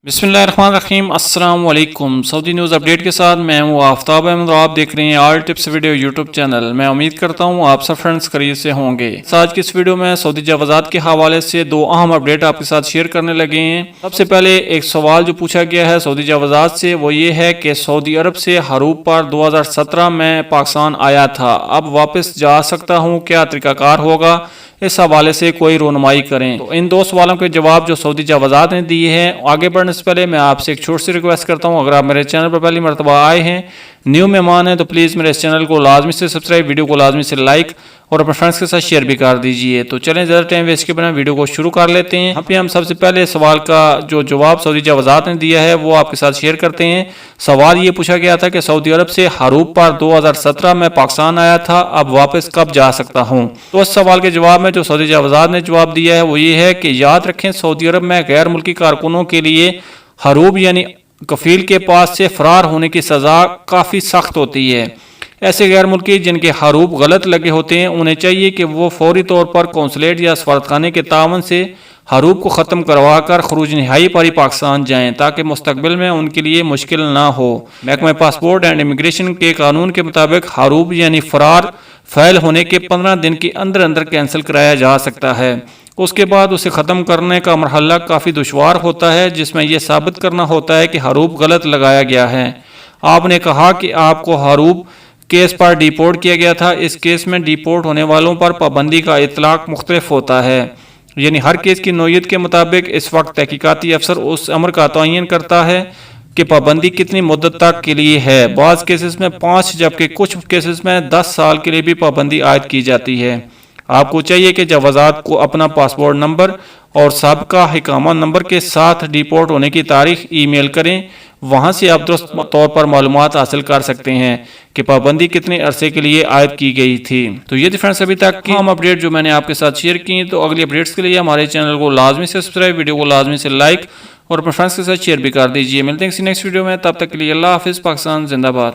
बिस्मिल्लाहिर्रहमानिर्रहीम अस्सलाम वालेकुम। सऊदी न्यूज़ अपडेट के साथ मैं हूँ आफ्ताब अहमद और आप देख रहे हैं all tips video YouTube channel. मैं उम्मीद करता हूँ आप सब फ्रेंड्स करीब से होंगे। आज की इस वीडियो में सऊदी जवाज़ात के हवाले से दो अहम अपडेट आपके साथ शेयर करने लगे हैं। सबसे पहले एक सवाल जो पूछा गया है सऊदी जवाज़ात से, वो ये है कि सऊदी अरब से हरूप पर 2017 में पाकिस्तान आया था, अब वापस जा सकता हूँ, क्या तरीकाकार होगा? इस हवाले से कोई रोनमाई करें। तो इन दो सवालों के जवाब जो सऊदी जवाज़ात ने दिए हैं। आगे बढ़ने से पहले मैं आपसे एक छोटी सी रिक्वेस्ट करता हूं, अगर आप मेरे चैनल पर पहली मरतबा आए हैं, न्यू मेहमान हैं, तो प्लीज़ मेरे इस चैनल को लाजमी से सब्सक्राइब, वीडियो को लाजमी से लाइक और अपने फ्रेंड्स के साथ शेयर भी कर दीजिए। तो चलें ज़्यादा टाइम वेस्ट के बिना वीडियो को शुरू कर लेते हैं। यहाँ पे हम सबसे पहले सवाल का जो जवाब सऊदी जवाज़ात ने दिया है वो आपके साथ शेयर करते हैं। सवाल ये पूछा गया था कि सऊदी अरब से हरूप पर 2017 में पाकिस्तान आया था, अब वापस कब जा सकता हूँ? तो इस सवाल के जवाब में जो सऊदी जवाज़ात ने जवाब दिया है वो ये है कि याद रखें, सऊदी अरब में गैर मुल्की कारकुनों के लिए हरूप यानी कफील के पास से फरार होने की सज़ा काफ़ी सख्त होती है। ऐसे गैर मुल्की जिनके हरूप गलत लगे होते हैं, उन्हें चाहिए कि वो फौरी तौर पर कौंसलेट या सफारतखाने के तावन से हरूप को ख़त्म करवा कर खरूज नहाई पर ही पाकिस्तान जाएं, ताकि मुस्तकबिल में उनके लिए मुश्किल ना हो। महकमा पासपोर्ट एंड इमिग्रेशन के कानून के मुताबिक हरूप यानी फरार फैल होने के 15 दिन के अंदर अंदर कैंसिल कराया जा सकता है। उसके बाद उसे ख़त्म करने का मरहला काफ़ी दुश्वार होता है, जिसमें यह साबित करना होता है कि हरूप गलत लगाया गया है। आपने कहा कि आपको हरूप केस पर डिपोर्ट किया गया था। इस केस में डिपोर्ट होने वालों पर पाबंदी का इतलाक मुख्तलिफ होता है, यानी हर केस की नोयत के मुताबिक इस वक्त तहकीकाती अफसर उस अमर का तयन करता है कि पाबंदी कितनी मुद्दत तक के लिए है। बाज़ केसेस में 5 जबकि कुछ केसेस में 10 साल के लिए भी पाबंदी आयद की जाती है। आपको चाहिए कि जवाज़ात को अपना पासपोर्ट नंबर और साबिका हिकामा नंबर के साथ डिपोर्ट होने की तारीख ईमेल करें। वहां से आप दुरुस्त तौर पर मालूमात हासिल कर सकते हैं कि पाबंदी कितने अरसे के लिए आयद की गई थी। तो ये थी फ्रेंड्स अभी तक की हम अपडेट जो मैंने आपके साथ शेयर की। तो अगली अपडेट्स के लिए हमारे चैनल को लाजमी से सब्सक्राइब, वीडियो को लाजमी से लाइक और अपने फ्रेंड्स के साथ शेयर भी कर दीजिए। मिलते हैं किसी नेक्स्ट वीडियो में, तब तक के लिए अल्लाह हाफिज़। पाकिस्तान जिंदाबाद।